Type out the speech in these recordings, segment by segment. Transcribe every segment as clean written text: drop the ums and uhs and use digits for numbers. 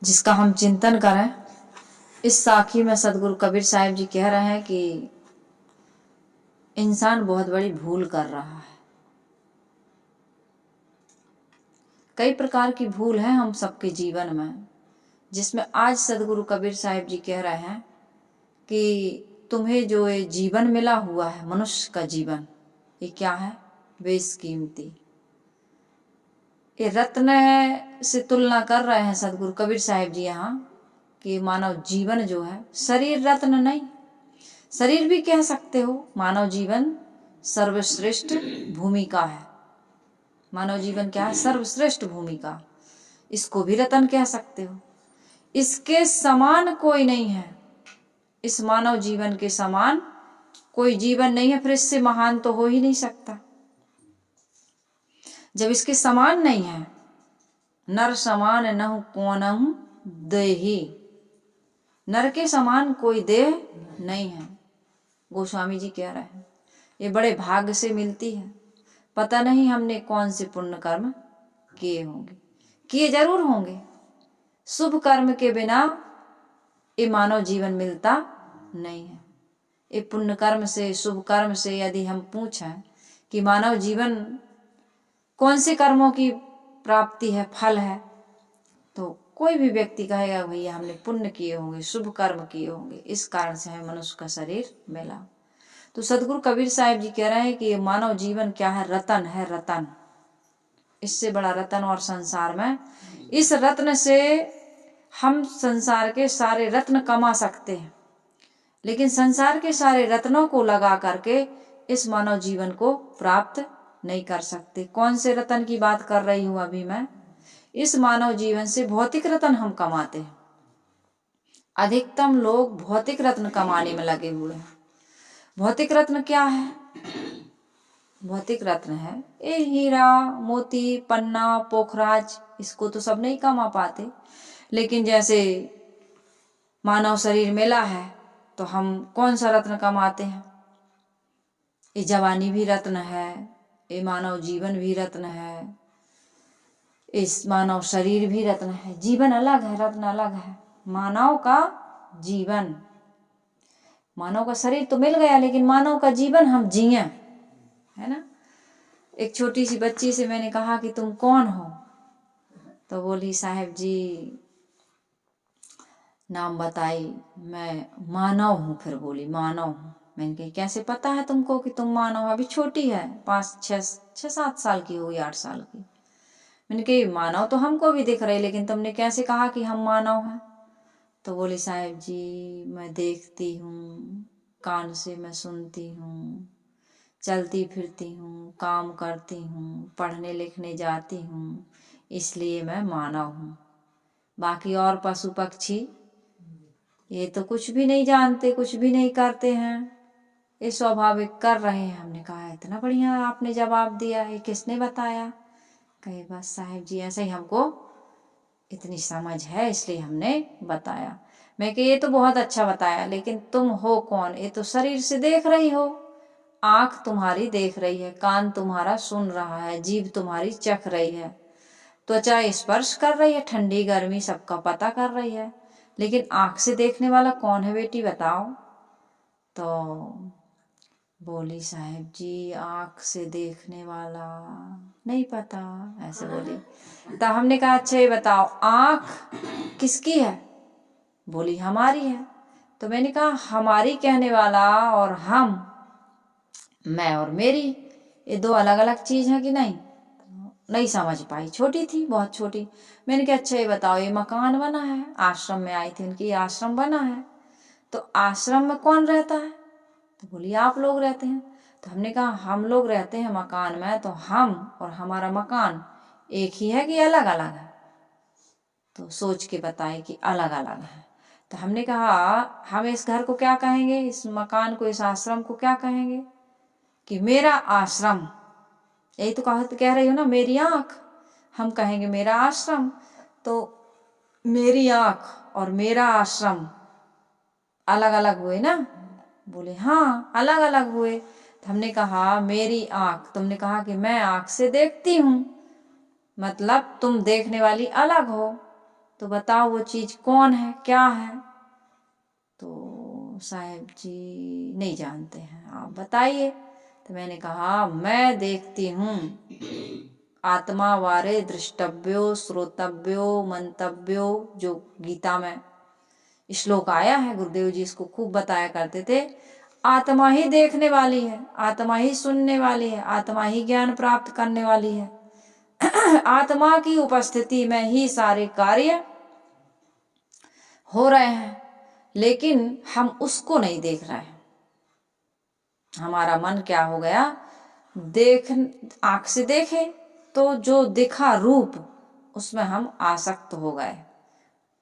जिसका हम चिंतन करें। इस साखी में सदगुरु कबीर साहिब जी कह रहे हैं कि इंसान बहुत बड़ी भूल कर रहा है। कई प्रकार की भूल है हम सबके जीवन में, जिसमें आज सदगुरु कबीर साहिब जी कह रहे हैं कि तुम्हें जो ये जीवन मिला हुआ है, मनुष्य का जीवन, ये क्या है? बेशकीमती। ये रत्न से तुलना कर रहे हैं सदगुरु कबीर साहिब जी यहाँ कि मानव जीवन जो है, शरीर रत्न नहीं, शरीर भी कह सकते हो। मानव जीवन सर्वश्रेष्ठ भूमिका है। मानव जीवन क्या है? सर्वश्रेष्ठ भूमिका। इसको भी रत्न कह सकते हो। इसके समान कोई नहीं है। इस मानव जीवन के समान कोई जीवन नहीं है, फिर इससे महान तो हो ही नहीं सकता। जब इसके समान नहीं है, नर समान नहु कोनहु देहि, नर के समान कोई देह नहीं है। गोस्वामी जी कह रहे हैं ये बड़े भाग्य से मिलती है। पता नहीं हमने कौन से पुण्य कर्म किए होंगे, किए जरूर होंगे। शुभ कर्म के बिना ये मानव जीवन मिलता नहीं है। ये पुण्य कर्म से, शुभ कर्म से यदि हम पूछें कि मानव जीवन कौन से कर्मों की प्राप्ति है, फल है, तो कोई भी व्यक्ति कहेगा भैया हमने पुण्य किए होंगे, शुभ कर्म किए होंगे, इस कारण से हमें मनुष्य का शरीर मिला। तो सदगुरु कबीर साहिब जी कह रहे हैं कि ये मानव जीवन क्या है? रतन है, रतन। इससे बड़ा रतन और संसार में, इस रत्न से हम संसार के सारे रत्न कमा सकते हैं, लेकिन संसार के सारे रत्नों को लगा करके इस मानव जीवन को प्राप्त नहीं कर सकते। कौन से रतन की बात कर रही हूं अभी मैं? इस मानव जीवन से भौतिक रत्न हम कमाते हैं। अधिकतम लोग भौतिक रत्न कमाने में लगे हुए हैं। भौतिक रत्न क्या है? भौतिक रत्न है ये हीरा, मोती, पन्ना, पोखराज। इसको तो सब नहीं कमा पाते, लेकिन जैसे मानव शरीर मिला है तो हम कौन सा रत्न कमाते हैं? ये जवानी भी रत्न है, ये मानव जीवन भी रत्न है, इस मानव शरीर भी रत्न है। जीवन अलग है, रत्न अलग है। मानव का जीवन, मानव का शरीर तो मिल गया, लेकिन मानव का जीवन हम जिए, है ना। एक छोटी सी बच्ची से मैंने कहा कि तुम कौन हो? तो बोली साहब जी, नाम बताई, मैं मानव हूँ। फिर बोली मानव हूँ। मैंने कही कैसे पता है तुमको कि तुम मानव? अभी छोटी है, 5-6-7 साल की होगी, 8 साल की। मैंने कही मानव तो हमको भी दिख रही, लेकिन तुमने कैसे कहा कि हम मानव हैं? तो बोली साहब जी, मैं देखती हूँ, कान से मैं सुनती हूँ, चलती फिरती हूँ, काम करती हूँ, पढ़ने लिखने जाती हूँ, इसलिए मैं मानव हूँ। बाकी और पशु पक्षी ये तो कुछ भी नहीं जानते, कुछ भी नहीं करते हैं, ये स्वाभाविक कर रहे हैं। हमने कहा इतना बढ़िया आपने जवाब दिया है, किसने बताया? कहे बस साहब जी ऐसे ही हमको इतनी समझ है इसलिए हमने बताया। मैं कि ये तो बहुत अच्छा बताया, लेकिन तुम हो कौन? ये तो शरीर से देख रही हो, आंख तुम्हारी देख रही है, कान तुम्हारा सुन रहा है, जीभ तुम्हारी चख रही है, त्वचा स्पर्श कर रही है, ठंडी गर्मी सबका पता कर रही है, लेकिन आंख से देखने वाला कौन है बेटी बताओ? तो बोली साहब जी, आंख से देखने वाला नहीं पता, ऐसे बोली। तो हमने कहा अच्छा ये बताओ आंख किसकी है? बोली हमारी है। तो मैंने कहा हमारी कहने वाला और हम, मैं और मेरी, ये दो अलग अलग चीज है कि नहीं? नहीं समझ पाई, छोटी थी, बहुत छोटी। मैंने कहा अच्छा ये बताओ ये मकान बना है, आश्रम में आई थी उनकी, आश्रम बना है, तो आश्रम में कौन रहता है? तो बोली आप लोग रहते हैं। तो हमने कहा हम लोग रहते हैं मकान में, तो हम और हमारा मकान एक ही है कि अलग अलग है? तो सोच के बताए कि अलग अलग है। तो हमने कहा हम इस घर को क्या कहेंगे, इस मकान को, इस आश्रम को क्या कहेंगे? कि मेरा आश्रम। यही तो कह रही हो ना, मेरी आंख। हम कहेंगे मेरा आश्रम, तो मेरी आंख और मेरा आश्रम अलग अलग हुए ना? बोले हाँ अलग अलग हुए। तो हमने कहा मेरी आंख, तुमने कहा कि मैं आंख से देखती हूँ, मतलब तुम देखने वाली अलग हो, तो बताओ वो चीज कौन है, क्या है? तो साहब जी नहीं जानते हैं, आप बताइए। तो मैंने कहा मैं देखती हूँ आत्मा वारे दृष्टव्यो श्रोतव्यो मंतव्यो, जो गीता में श्लोक आया है, गुरुदेव जी इसको खूब बताया करते थे। आत्मा ही देखने वाली है, आत्मा ही सुनने वाली है, आत्मा ही ज्ञान प्राप्त करने वाली है। आत्मा की उपस्थिति में ही सारे कार्य हो रहे हैं, लेकिन हम उसको नहीं देख रहे हैं। हमारा मन क्या हो गया, आंख से देखे तो जो दिखा रूप, उसमें हम आसक्त हो गए।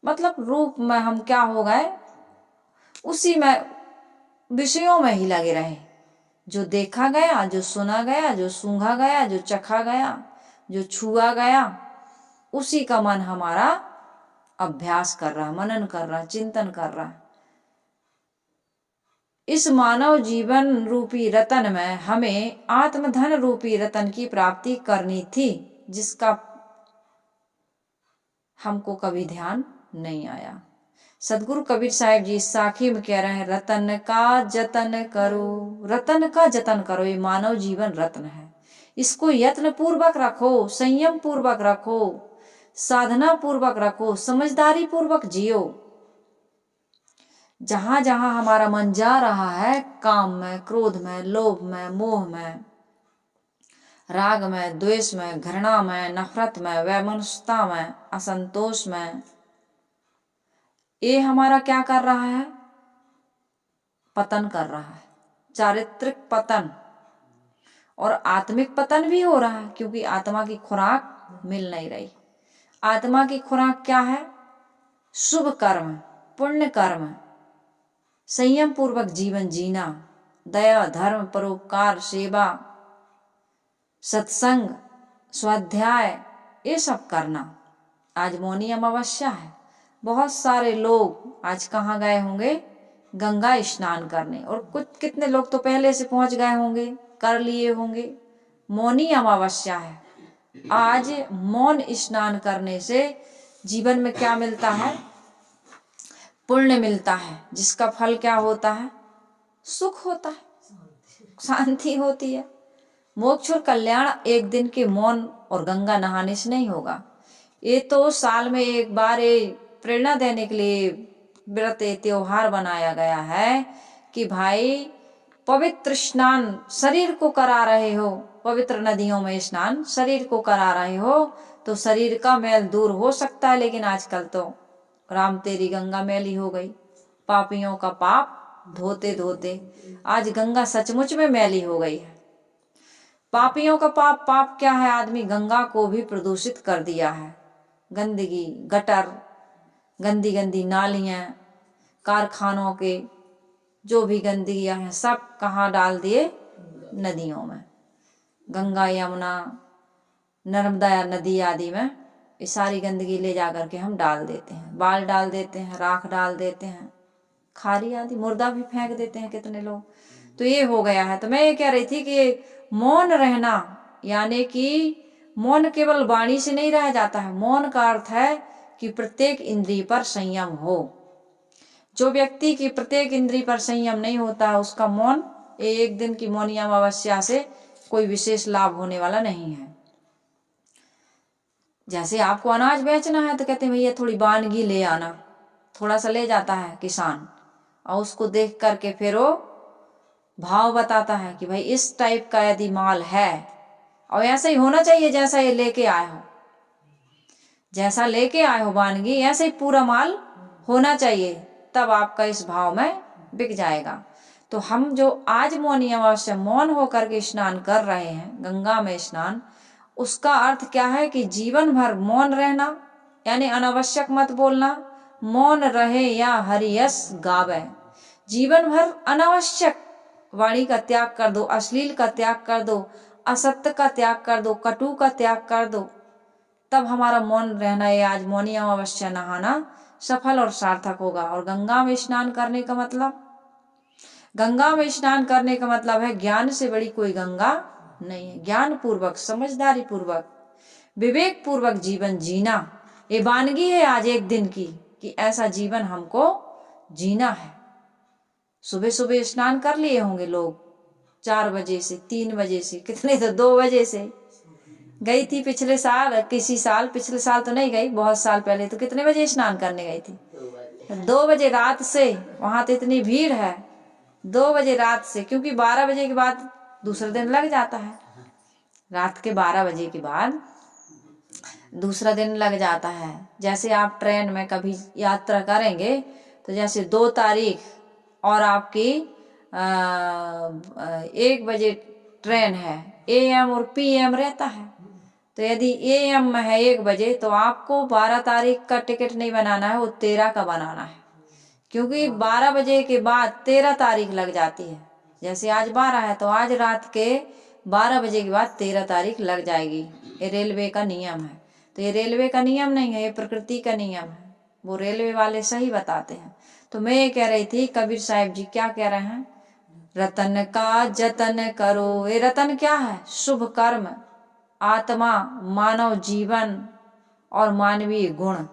मतलब रूप में हम क्या हो गए, उसी में विषयों में ही लगे रहे। जो देखा गया, जो सुना गया, जो सूंघा गया, जो चखा गया, जो छुआ गया, उसी का मन हमारा अभ्यास कर रहा, मनन कर रहा, चिंतन कर रहा। इस मानव जीवन रूपी रतन में हमें आत्मधन रूपी रतन की प्राप्ति करनी थी, जिसका हमको कभी ध्यान नहीं आया। सदगुरु कबीर साहिब जी साखी में कह रहे हैं, रतन का जतन करो, रतन का जतन करो। ये मानव जीवन रत्न है, इसको यत्न पूर्वक रखो, संयम पूर्वक रखो, साधना पूर्वक रखो, समझदारी पूर्वक जियो। जहां जहां हमारा मन जा रहा है, काम में, क्रोध में, लोभ में, मोह में, राग में, द्वेष में, घृणा में, नफरत में, वैमनस्यता में, असंतोष में, ये हमारा क्या कर रहा है, पतन कर रहा है, चारित्रिक पतन और आत्मिक पतन भी हो रहा है, क्योंकि आत्मा की खुराक मिल नहीं रही। आत्मा की खुराक क्या है, शुभ कर्म, पुण्य कर्म, संयम पूर्वक जीवन जीना, दया, धर्म, परोपकार, सेवा, सत्संग, स्वाध्याय, ये सब करना। आज मौनी अमावस्या है, बहुत सारे लोग आज कहाँ गए होंगे, गंगा स्नान करने, और कुछ कितने लोग तो पहले से पहुंच गए होंगे, कर लिए होंगे। मौनी अमावस्या है आज। मौन स्नान करने से जीवन में क्या मिलता है, पुण्य मिलता है, जिसका फल क्या होता है, सुख होता है, शांति होती है। मोक्ष और कल्याण एक दिन के मौन और गंगा नहाने से नहीं होगा। ये तो साल में एक बार प्रेरणा देने के लिए व्रत त्योहार बनाया गया है कि भाई पवित्र स्नान शरीर को करा रहे हो, पवित्र नदियों में स्नान शरीर को करा रहे हो तो शरीर का मैल दूर हो सकता है। लेकिन आजकल तो राम तेरी गंगा मैली हो गई, पापियों का पाप धोते धोते आज गंगा सचमुच में मैली हो गई है। पापियों का पाप, पाप क्या है, आदमी गंगा को भी प्रदूषित कर दिया है। गंदगी, गटर, गंदी गंदी नालियां, कारखानों के जो भी गंदगियां हैं सब कहाँ डाल दिए, नदियों में। गंगा, यमुना, नर्मदा नदी आदि में ये सारी गंदगी ले जा करके हम डाल देते हैं, बाल डाल देते हैं, राख डाल देते हैं, खारी आदि, मुर्दा भी फेंक देते हैं कितने लोग। तो ये हो गया है। तो मैं ये कह रही थी कि मौन रहना, यानी कि मौन केवल वाणी से नहीं रह जाता है। मौन का अर्थ है कि प्रत्येक इंद्रिय पर संयम हो। जो व्यक्ति की प्रत्येक इंद्रिय पर संयम नहीं होता है, उसका मौन एक दिन की मौनी अमावस्या से कोई विशेष लाभ होने वाला नहीं है। जैसे आपको अनाज बेचना है तो कहते हैं भैया थोड़ी वानगी ले आना, थोड़ा सा ले जाता है किसान और उसको देख करके फिर वो भाव बताता है कि भाई इस टाइप का यदि माल है, और ऐसा ही होना चाहिए जैसा ये लेके आए हो, जैसा लेके आए हो वानगी ऐसे ही पूरा माल होना चाहिए, तब आपका इस भाव में बिक जाएगा। तो हम जो आज मौनी अमावस्या मौन होकर के स्नान कर रहे हैं, गंगा में स्नान, उसका अर्थ क्या है कि जीवन भर मौन रहना, यानी अनावश्यक मत बोलना, मौन रहे या हरियस गावे। जीवन भर अनावश्यक वाणी का त्याग कर दो, अश्लील का त्याग कर दो, असत्य का त्याग कर दो, कटु का त्याग कर दो, तब हमारा मौन रहना, ये आज मौनी अमावस्या नहाना सफल और सार्थक होगा। और गंगा में स्नान करने का मतलब, गंगा में स्नान करने का मतलब है ज्ञान से बड़ी कोई गंगा नहीं है। ज्ञान पूर्वक, समझदारी पूर्वक, विवेक पूर्वक जीवन जीना, ये वानगी है आज एक दिन की कि ऐसा जीवन हमको जीना है। सुबह सुबह स्नान कर लिए होंगे लोग 4 बजे से, 3 बजे से, कितने तो 2 बजे से। गई थी पिछले साल, पिछले साल तो नहीं गई, बहुत साल पहले तो कितने बजे स्नान करने गई थी? 2 बजे रात से। वहां तो इतनी भीड़ है 2 बजे रात से, क्योंकि 12 बजे के बाद दूसरा दिन लग जाता है। रात के 12 बजे के बाद दूसरा दिन लग जाता है। जैसे आप ट्रेन में कभी यात्रा करेंगे तो जैसे 2 तारीख और आपकी 1 बजे ट्रेन है, AM और PM रहता है। तो यदि AM में है 1 बजे तो आपको 12 तारीख का टिकट नहीं बनाना है, वो 13 का बनाना है, क्योंकि 12 बजे के बाद 13 तारीख लग जाती है। जैसे आज 12 है तो आज रात के 12 बजे के बाद 13 तारीख लग जाएगी। ये रेलवे का नियम है। तो ये रेलवे का नियम नहीं है, ये प्रकृति का नियम है। वो रेलवे वाले सही बताते हैं। तो मैं ये कह रही थी, कबीर साहिब जी क्या कह रहे हैं? रतन का जतन करो। ये रतन क्या है? शुभ कर्म, आत्मा, मानव जीवन और मानवीय गुण,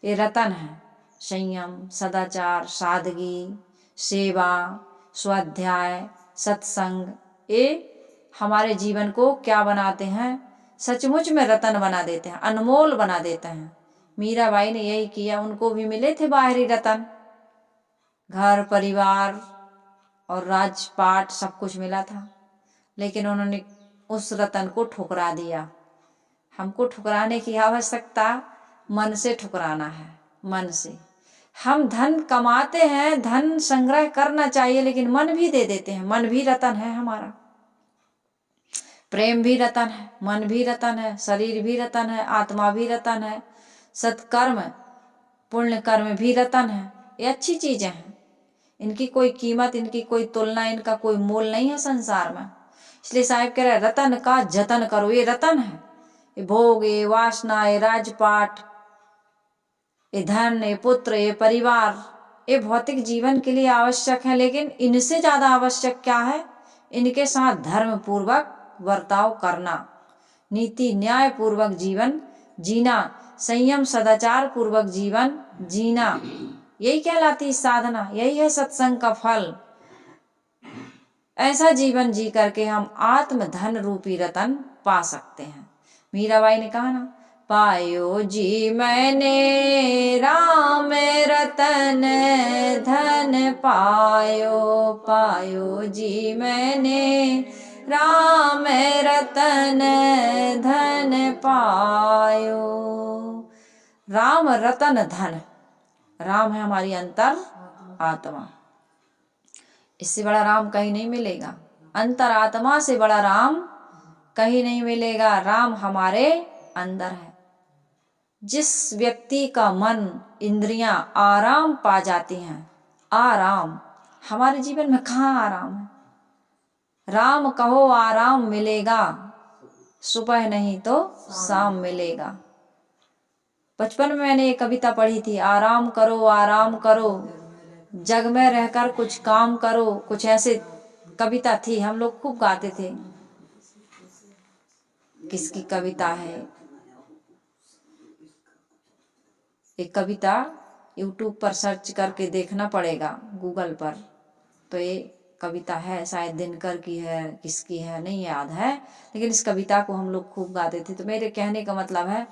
ये रतन है। संयम, सदाचार, सादगी, सेवा, स्वाध्याय, सत्संग, ये हमारे जीवन को क्या बनाते हैं? सचमुच में रतन बना देते हैं, अनमोल बना देते हैं। मीराबाई ने यही किया। उनको भी मिले थे बाहरी रतन, घर परिवार और राजपाट सब कुछ मिला था, लेकिन उन्होंने उस रतन को ठुकरा दिया। हमको ठुकराने की आवश्यकता मन से ठुकराना है। मन से हम धन कमाते हैं, धन संग्रह करना चाहिए, लेकिन मन भी दे देते हैं। मन भी रतन है हमारा, प्रेम भी रतन है, मन भी रतन है, शरीर भी रतन है, आत्मा भी रतन है, सत्कर्म पुण्य कर्म भी रतन है। ये अच्छी चीजें हैं, इनकी कोई कीमत, इनकी कोई तुलना, इनका कोई मोल नहीं है संसार में। इसलिए साहिब कह रहे रतन का जतन करो। ये रतन है, ये भोग, ये वासना, ये राजपाट, ये धन, ये पुत्र, ये परिवार, ये भौतिक जीवन के लिए आवश्यक है, लेकिन इनसे ज्यादा आवश्यक क्या है? इनके साथ धर्म पूर्वक बर्ताव करना, नीति न्याय पूर्वक जीवन जीना, संयम सदाचार पूर्वक जीवन जीना, यही कहलाती साधना, यही है सत्संग का फल। ऐसा जीवन जी करके हम आत्म धन रूपी रतन पा सकते हैं। मीराबाई ने कहा ना, पायो जी मैंने राम रतन धन पायो, पायो जी मैंने राम रतन धन पायो। राम रतन धन, राम है हमारी अंतर आत्मा, इससे बड़ा राम कहीं नहीं मिलेगा। अंतर आत्मा से बड़ा राम कहीं नहीं मिलेगा। राम हमारे अंदर है। जिस व्यक्ति का मन, इंद्रियां आराम पा जाती हैं, आराम, हमारे जीवन में कहाँ आराम है? राम कहो आराम मिलेगा, सुबह नहीं तो शाम मिलेगा। बचपन में मैंने एक कविता पढ़ी थी, आराम करो, जग में रहकर कुछ काम करो, कुछ ऐसे कविता थी, हम लोग खूब गाते थे। किसकी कविता है? एक कविता YouTube पर सर्च करके देखना पड़ेगा, गूगल पर। तो ये कविता है, शायद दिनकर की है, किसकी है नहीं याद है, लेकिन इस कविता को हम लोग खूब गाते थे। तो मेरे कहने का मतलब है,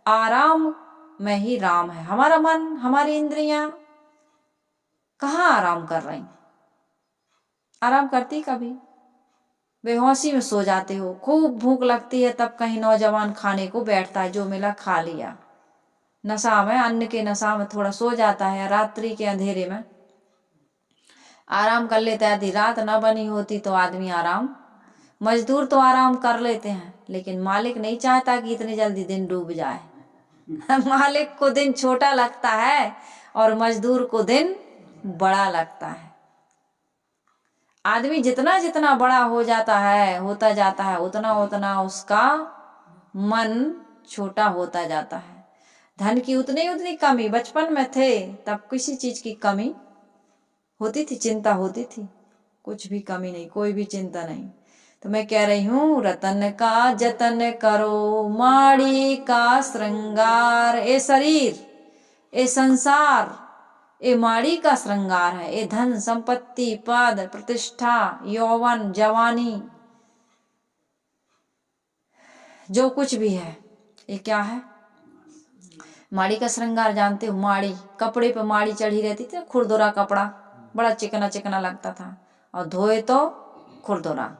आराम में ही राम है। हमारा मन, हमारी इंद्रियां कहाँ आराम कर रही? आराम करती कभी? बेहोशी में सो जाते हो। खूब भूख लगती है तब कहीं नौजवान खाने को बैठता है, जो मिला खा लिया। नशा में, अन्न के नशा में थोड़ा सो जाता है। रात्रि के अंधेरे में आराम कर लेता है। यदि रात न बनी होती तो आदमी आराम, मजदूर तो आराम कर लेते हैं, लेकिन मालिक नहीं चाहता कि इतनी जल्दी दिन डूब जाए। मालिक को दिन छोटा लगता है और मजदूर को दिन बड़ा लगता है। आदमी जितना जितना बड़ा हो जाता है, होता जाता है, उतना उतना उसका मन छोटा होता जाता है। धन की उतनी उतनी कमी, बचपन में थे तब किसी चीज की कमी होती थी, चिंता होती थी, कुछ भी कमी नहीं, कोई भी चिंता नहीं। तो मैं कह रही हूँ रतन का जतन करो, माड़ी का श्रृंगार। ए शरीर, ए संसार, ए माड़ी का श्रृंगार है। ए धन संपत्ति, पद प्रतिष्ठा, यौवन, जवानी, जो कुछ भी है, ये क्या है? माड़ी का श्रृंगार। जानते हो माड़ी, कपड़े पे माड़ी चढ़ी रहती थी, खुरदुरा कपड़ा, बड़ा चिकना चिकना लगता था, और धोए तो खुरदुरा।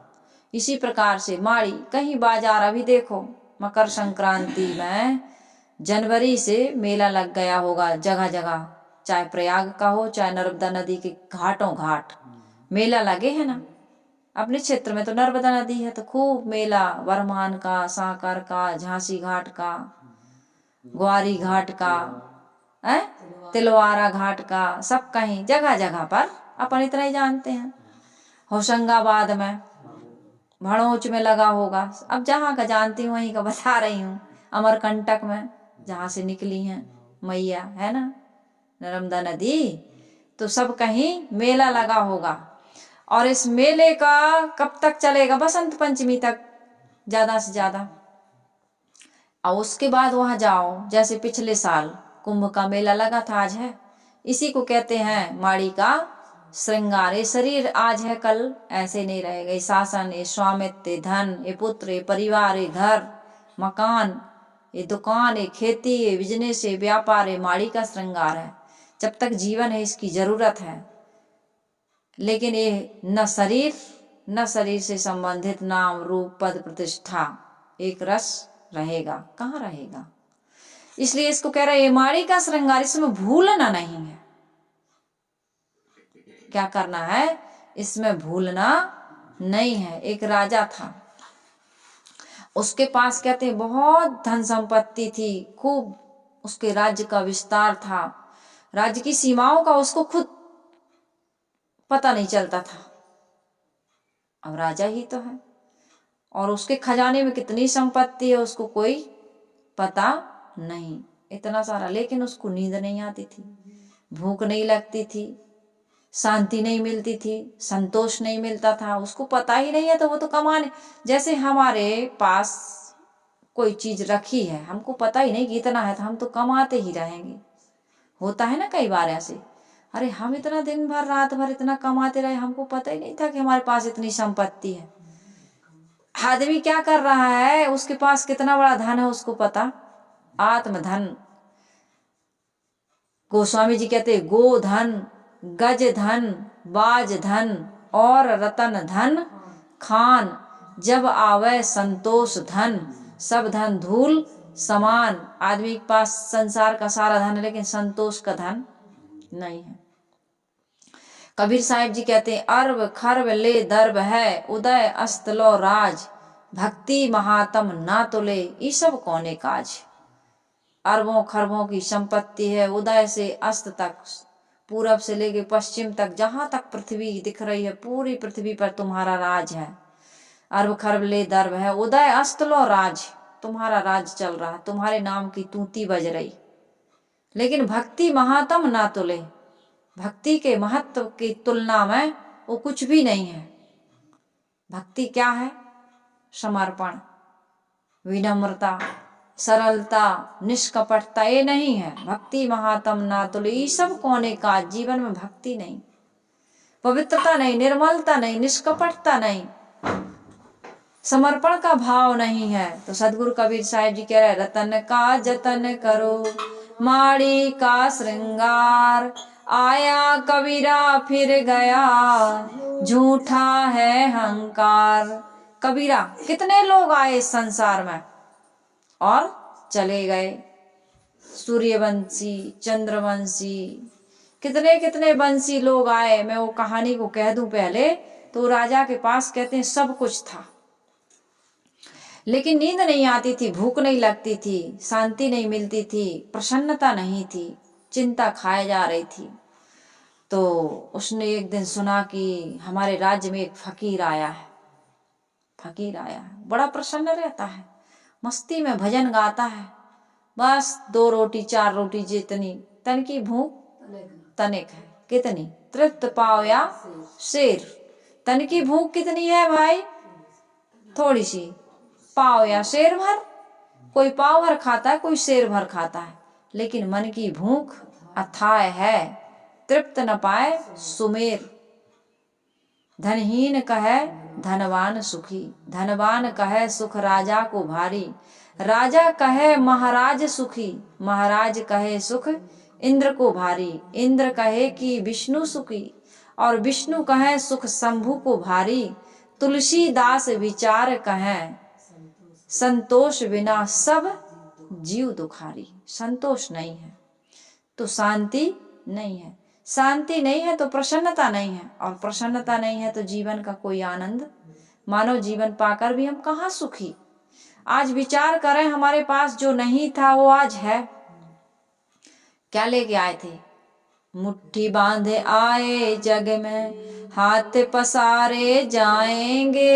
इसी प्रकार से माड़ी, कहीं बाजार, अभी देखो मकर संक्रांति में जनवरी से मेला लग गया होगा जगह जगह, चाहे प्रयाग का हो चाहे नर्मदा नदी के घाटों घाट मेला लगे है ना। अपने क्षेत्र में तो नर्मदा नदी है तो खूब मेला, बरमान का, साकर का, झांसी घाट का, ग्वारी घाट का, तिलवारा घाट का, सब कहीं जगह जगह पर। अपन इतना ही जानते हैं। होशंगाबाद में, भड़ोच में लगा होगा। अब जहाँ का जानती हूँ वहीं का बता रही हूँ। अमरकंटक में जहाँ से निकली हैं मैया, है ना नर्मदा नदी, तो सब कहीं मेला लगा होगा। और इस मेले का कब तक चलेगा? बसंत पंचमी तक ज्यादा से ज्यादा। और उसके बाद वहां जाओ, जैसे पिछले साल कुंभ का मेला लगा था, आज है। इसी को कहते हैं माड़ी का श्रृंगार। ये शरीर आज है कल ऐसे नहीं रहेगा। ये शासन, ये स्वामित्व, ये धन, ये पुत्र, ये परिवार, ये घर मकान, ये दुकान, ये खेती, ये बिजनेस, ये व्यापार, ये माड़ी का श्रृंगार है। जब तक जीवन है इसकी जरूरत है। लेकिन ये न शरीर से संबंधित नाम रूप पद प्रतिष्ठा एक रस रहेगा, कहाँ रहेगा? इसलिए इसको कह रहा है ये माड़ी का श्रृंगार, इसमें भूलना नहीं है। क्या करना है? इसमें भूलना नहीं है। एक राजा था, उसके पास कहते हैं बहुत धन संपत्ति थी, खूब उसके राज्य का विस्तार था, राज्य की सीमाओं का उसको खुद पता नहीं चलता था। अब राजा ही तो है, और उसके खजाने में कितनी संपत्ति है उसको कोई पता नहीं, इतना सारा। लेकिन उसको नींद नहीं आती थी, भूख नहीं लगती थी, शांति नहीं मिलती थी, संतोष नहीं मिलता था। उसको पता ही नहीं है तो वो तो कमाने, जैसे हमारे पास कोई चीज रखी है, हमको पता ही नहीं कि इतना है तो हम तो कमाते ही रहेंगे। होता है ना कई बार ऐसे, अरे हम इतना दिन भर रात भर इतना कमाते रहे, हमको पता ही नहीं था कि हमारे पास इतनी संपत्ति है। आदमी क्या कर रहा है, उसके पास कितना बड़ा धन है उसको पता। आत्मधन, गोस्वामी जी कहते गो धन, गज धन, बाज धन और रतन धन खान, जब आवे संतोष धन, सब धन धूल समान। आदमी के पास संसार का सारा धन है लेकिन संतोष का धन नहीं है। कबीर साहिब जी कहते हैं अरब खरब ले दर्ब है, उदय अस्त लो राज, भक्ति महात्म ना तुले, ये सब कौने काज। अरबों खरबों की संपत्ति है, उदय से अस्त तक, पूरब से लेके पश्चिम तक, जहां तक पृथ्वी दिख रही है पूरी पृथ्वी पर तुम्हारा राज है। अरब खरब ले दर्ब है, उदय अस्त लो राज, तुम्हारा राज चल रहा है, तुम्हारे नाम की तूती बज रही। लेकिन भक्ति महात्म ना तुले, भक्ति के महत्व की तुलना में वो कुछ भी नहीं है। भक्ति क्या है? समर्पण, विनम्रता, सरलता, निष्कपटता, ये नहीं है। भक्ति महात्म ना तुले, ये सब कोने का। जीवन में भक्ति नहीं, पवित्रता नहीं, निर्मलता नहीं, निष्कपटता नहीं, समर्पण का भाव नहीं है। तो सदगुरु कबीर साहिब जी कह रहे रतन का जतन करो, माड़ी का श्रृंगार, आया कबीरा फिर गया, झूठा है हंकार। कबीरा, कितने लोग आए इस संसार में और चले गए। सूर्यवंशी, चंद्रवंशी, कितने कितने वंशी लोग आए। मैं वो कहानी को कह दूं पहले, तो राजा के पास कहते हैं सब कुछ था, लेकिन नींद नहीं आती थी, भूख नहीं लगती थी, शांति नहीं मिलती थी, प्रसन्नता नहीं थी, चिंता खाए जा रही थी। तो उसने एक दिन सुना कि हमारे राज्य में एक फकीर आया है। फकीर आया है, बड़ा प्रसन्न रहता है, मस्ती में भजन गाता है, बस 2 रोटी 4 रोटी जितनी, तन की भूख तनिक है, कितनी तृप्त पाओ या शेर। तन की भूख कितनी है भाई? थोड़ी सी, पाव या शेर भर। कोई पाव भर खाता है, कोई शेर भर खाता है, लेकिन मन की भूख अथाह है, तृप्त न पाए सुमेर। धनहीन कहे धनवान सुखी, धनवान कहे सुख राजा को भारी। राजा कहे महाराज सुखी, महाराज कहे सुख इंद्र को भारी। इंद्र कहे कि विष्णु सुखी, और विष्णु कहे सुख शंभु को भारी। तुलसीदास विचार कहे संतोष बिना सब जीव दुखारी। संतोष नहीं है तो शांति नहीं है, शांति नहीं है तो प्रसन्नता नहीं है, और प्रसन्नता नहीं है तो जीवन का कोई आनंद, मानव जीवन पाकर भी हम कहाँ सुखी। आज विचार करें, हमारे पास जो नहीं था वो आज है। क्या लेके आए थे? मुट्ठी बांधे आए जग में, हाथ पसारे जाएंगे।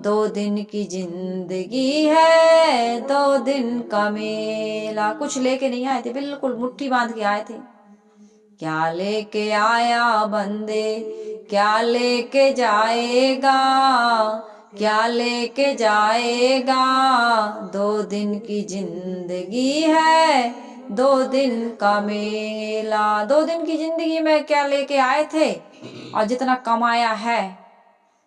2 दिन की जिंदगी है, 2 दिन का मेला। कुछ लेके नहीं आए थे, बिल्कुल मुट्ठी बांध के आए थे। क्या लेके आया बंदे, क्या लेके जाएगा, क्या लेके जाएगा। 2 दिन की जिंदगी है, 2 दिन का मेला। 2 दिन की जिंदगी में क्या लेके आए थे, और जितना कमाया है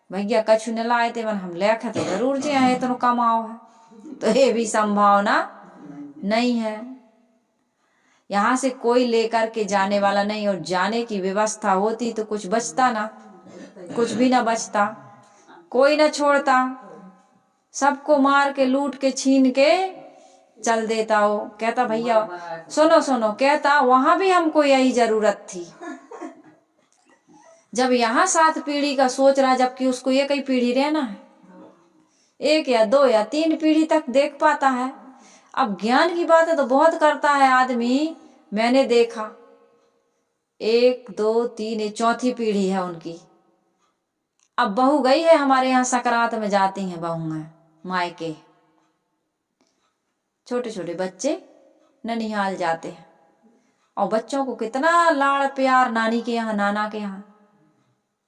भैया कछु न लाए थे, मन हम लेखे तो जरूर जे है इतना कमाओ है, तो ये भी संभावना नहीं है। यहाँ से कोई लेकर के जाने वाला नहीं, और जाने की व्यवस्था होती तो कुछ बचता ना, कुछ भी ना बचता, कोई ना छोड़ता, सबको मार के लूट के छीन के चल देता। हो कहता भैया सुनो सुनो, कहता वहां भी हमको यही जरूरत थी। जब यहाँ 7 पीढ़ी का सोच रहा, जबकि उसको एक ही पीढ़ी रहना है, 1 या 2 या 3 पीढ़ी तक देख पाता है। अब ज्ञान की बात है तो बहुत करता है आदमी, मैंने देखा 1 2 3 ये 4थी पीढ़ी है उनकी। अब बहू गई है हमारे यहाँ, सकरात में जाती हैं बहुएं मायके, छोटे छोटे बच्चे ननिहाल जाते हैं, और बच्चों को कितना लाड़ प्यार नानी के यहाँ, नाना के यहाँ,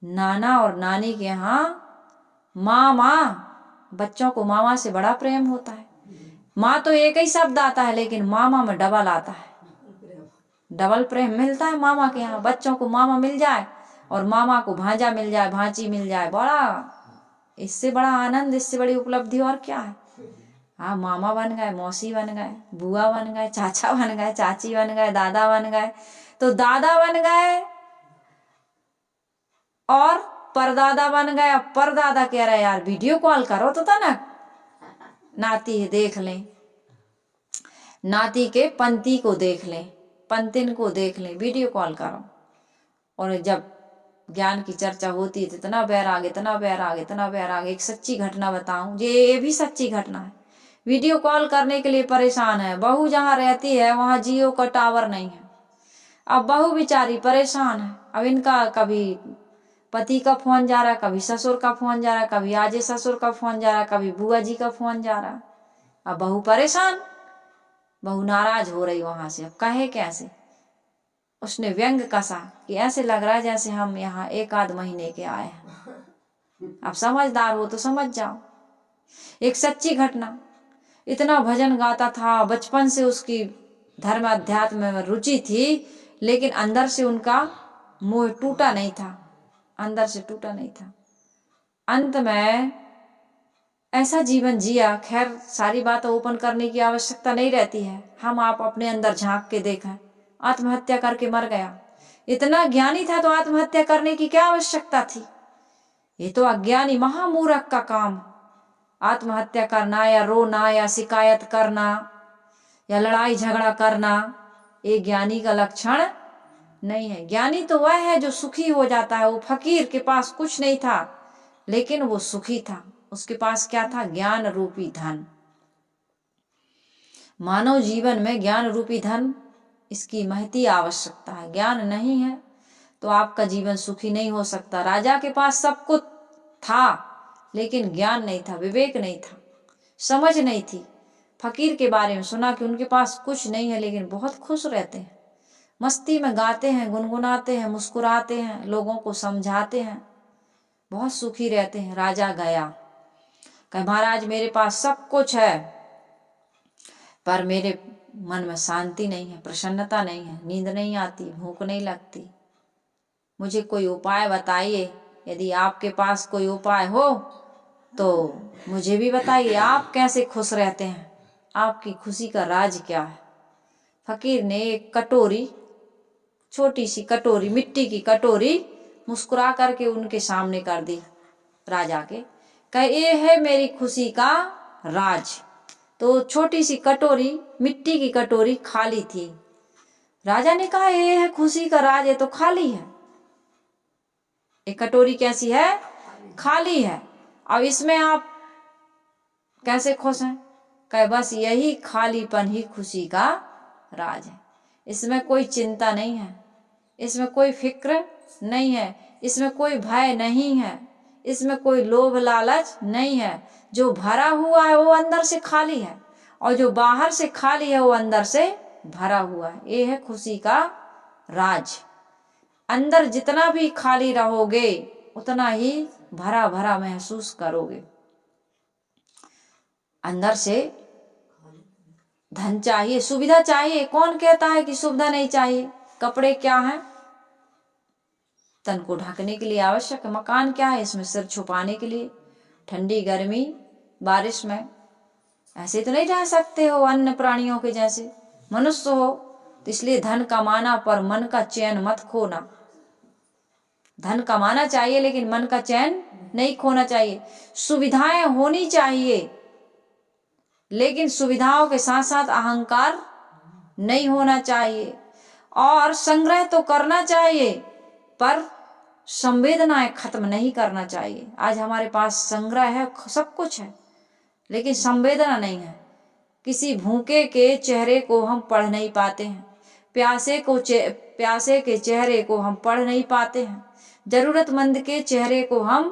नाना और नानी के यहाँ मामा। बच्चों को मामा से बड़ा प्रेम होता है। माँ तो एक ही शब्द आता है, लेकिन मामा में डबल आता है, डबल प्रेम मिलता है मामा के यहाँ। बच्चों को मामा मिल जाए और मामा को भांजा मिल जाए, भांची मिल जाए, बड़ा, इससे बड़ा आनंद, इससे बड़ी उपलब्धि और क्या है। हाँ, मामा बन गए, मौसी बन गए, बुआ बन गए, चाचा बन गए, चाची बन गए, दादा बन गए, तो दादा बन गए और परदादा बन गए। अब परदादा कह रहे यार वीडियो कॉल करो तो था ना, नाती है देख लें, नाती के पंती को देख लें, पंतिन को देख लें, वीडियो कॉल करो। और जब ज्ञान की चर्चा होती है तो इतना बैराग, इतना बैराग, इतना बैराग। एक सच्ची घटना बताऊं, ये भी सच्ची घटना है। वीडियो कॉल करने के लिए परेशान है, बहू जहाँ रहती है वहाँ जियो का टावर नहीं है। अब बहू बेचारी परेशान है। अब इनका कभी पति का फोन जा रहा, कभी ससुर का फोन जा रहा, कभी आजे ससुर का फोन जा रहा, कभी बुआ जी का फोन जा रहा। अब बहू परेशान, बहू नाराज हो रही वहां से। अब कहे कैसे? उसने व्यंग कसा कि ऐसे लग रहा है जैसे हम यहाँ 1 आध महीने के आए हैं। अब समझदार हो तो समझ जाओ। एक सच्ची घटना। इतना भजन गाता था, बचपन से उसकी धर्म अध्यात्म में रुचि थी, लेकिन अंदर से उनका मोह टूटा नहीं था, अंदर से टूटा नहीं था। अंत में ऐसा जीवन जिया। खैर, सारी बातें ओपन करने की आवश्यकता नहीं रहती है, हम आप अपने अंदर झांक के देखें। आत्महत्या करके मर गया। इतना ज्ञानी था तो आत्महत्या करने की क्या आवश्यकता थी? ये तो अज्ञानी महामूर्ख का काम, आत्महत्या करना या रोना या शिकायत करना या लड़ाई झगड़ा करना, ये ज्ञानी का लक्षण नहीं है। ज्ञानी तो वह है जो सुखी हो जाता है। वो फकीर के पास कुछ नहीं था, लेकिन वो सुखी था। उसके पास क्या था? ज्ञान रूपी धन। मानव जीवन में ज्ञान रूपी धन, इसकी महती आवश्यकता है। ज्ञान नहीं है तो आपका जीवन सुखी नहीं हो सकता। राजा के पास सब कुछ था, लेकिन ज्ञान नहीं था, विवेक नहीं था, समझ नहीं थी। फकीर के बारे में सुना कि उनके पास कुछ नहीं है, लेकिन बहुत खुश रहते हैं, मस्ती में गाते हैं, गुनगुनाते हैं, मुस्कुराते हैं, लोगों को समझाते हैं, बहुत सुखी रहते हैं। राजा गया, कहे महाराज मेरे पास सब कुछ है, पर मेरे मन में शांति नहीं है, प्रसन्नता नहीं है, नींद नहीं आती, भूख नहीं लगती, मुझे कोई उपाय बताइए। यदि आपके पास कोई उपाय हो तो मुझे भी बताइए, आप कैसे खुश रहते हैं, आपकी खुशी का राज क्या है। फकीर ने एक कटोरी, छोटी सी कटोरी, मिट्टी की कटोरी मुस्कुरा करके उनके सामने कर दी राजा के, कहे ये है मेरी खुशी का राज। तो छोटी सी कटोरी, मिट्टी की कटोरी खाली थी। राजा ने कहा ये है खुशी का राज, ये तो खाली है। एक कटोरी कैसी है? खाली है। अब इसमें आप कैसे खुश हैं? कहे बस यही खालीपन ही खुशी का राज है। इसमें कोई चिंता नहीं है, इसमें कोई फिक्र नहीं है, इसमें कोई भय नहीं है, इसमें कोई लोभ लालच नहीं है। जो भरा हुआ है वो अंदर से खाली है, और जो बाहर से खाली है वो अंदर से भरा हुआ है। ये है खुशी का राज। अंदर जितना भी खाली रहोगे उतना ही भरा भरा महसूस करोगे। अंदर से धन चाहिए, सुविधा चाहिए, कौन कहता है कि सुविधा नहीं चाहिए? कपड़े क्या हैं? तन को ढकने के लिए आवश्यक है। मकान क्या है? इसमें सिर छुपाने के लिए। ठंडी गर्मी बारिश में ऐसे तो नहीं रह सकते हो अन्य प्राणियों के जैसे, मनुष्य हो। तो इसलिए धन कमाना, पर मन का चैन मत खोना। धन कमाना चाहिए लेकिन मन का चैन नहीं खोना चाहिए। सुविधाएं होनी चाहिए लेकिन सुविधाओं के साथ साथ अहंकार नहीं होना चाहिए। और संग्रह तो करना चाहिए पर संवेदनाएं खत्म नहीं करना चाहिए। आज हमारे पास संग्रह है, सब कुछ है, लेकिन संवेदना नहीं है। किसी भूखे के चेहरे को हम पढ़ नहीं पाते हैं, प्यासे के चेहरे को हम पढ़ नहीं पाते हैं, जरूरतमंद के चेहरे को हम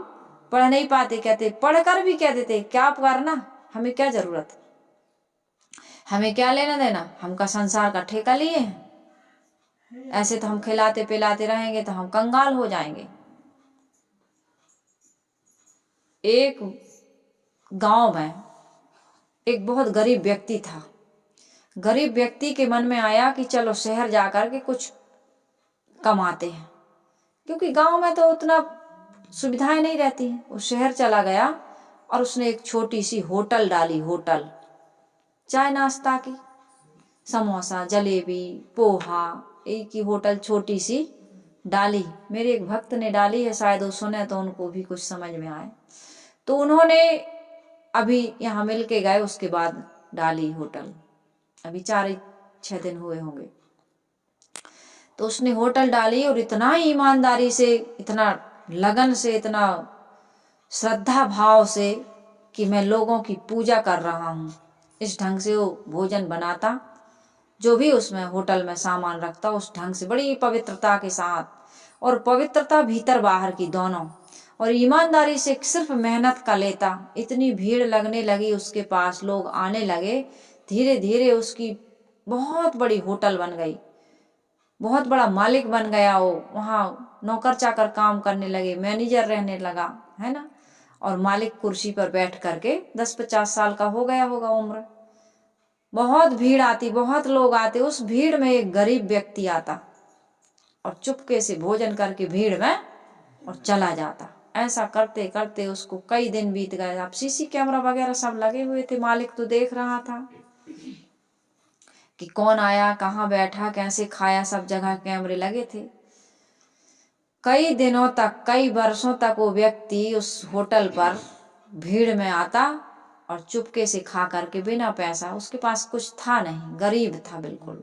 पढ़ नहीं पाते। कहते पढ़कर भी कह देते क्या करना, हमें क्या जरूरत, हमें क्या लेना देना, हमका संसार का ठेका लिए हैं। ऐसे तो हम खिलाते पिलाते रहेंगे तो हम कंगाल हो जाएंगे। एक गांव में एक बहुत गरीब व्यक्ति था। गरीब व्यक्ति के मन में आया कि चलो शहर जाकर के कुछ कमाते हैं, क्योंकि गांव में तो उतना सुविधाएं नहीं रहती हैं। वो शहर चला गया और उसने एक छोटी सी होटल डाली। होटल चाय नाश्ता की, समोसा जलेबी पोहा, एक ही होटल छोटी सी डाली। मेरे एक भक्त ने डाली है, शायद वो सुने तो उनको भी कुछ समझ में आए। तो उन्होंने अभी यहाँ मिल के गए, उसके बाद डाली होटल, अभी 4-6 दिन हुए होंगे। तो उसने होटल डाली और इतना ईमानदारी से, इतना लगन से, इतना श्रद्धा भाव से कि मैं लोगों की पूजा कर रहा हूँ, इस ढंग से वो भोजन बनाता। जो भी उसमें होटल में सामान रखता उस ढंग से बड़ी पवित्रता के साथ, और पवित्रता भीतर बाहर की दोनों, और ईमानदारी से सिर्फ मेहनत का लेता। इतनी भीड़ लगने लगी उसके पास, लोग आने लगे, धीरे धीरे उसकी बहुत बड़ी होटल बन गई, बहुत बड़ा मालिक बन गया। वो वहाँ नौकर चाकर काम करने लगे, मैनेजर रहने लगा, है ना। और मालिक कुर्सी पर बैठ करके 10-50 साल का हो गया होगा उम्र। बहुत भीड़ आती, बहुत लोग आते, उस भीड़ में एक गरीब व्यक्ति आता और चुपके से भोजन करके भीड़ में और चला जाता। ऐसा करते करते उसको कई दिन बीत गए। अब सीसी कैमरा वगैरह सब लगे हुए थे, मालिक तो देख रहा था कि कौन आया, कहाँ बैठा, कैसे खाया, सब जगह कैमरे लगे थे। कई दिनों तक, कई वर्षों तक वो व्यक्ति उस होटल पर भीड़ में आता और चुपके से खा करके बिना पैसा, उसके पास कुछ था नहीं, गरीब था बिल्कुल।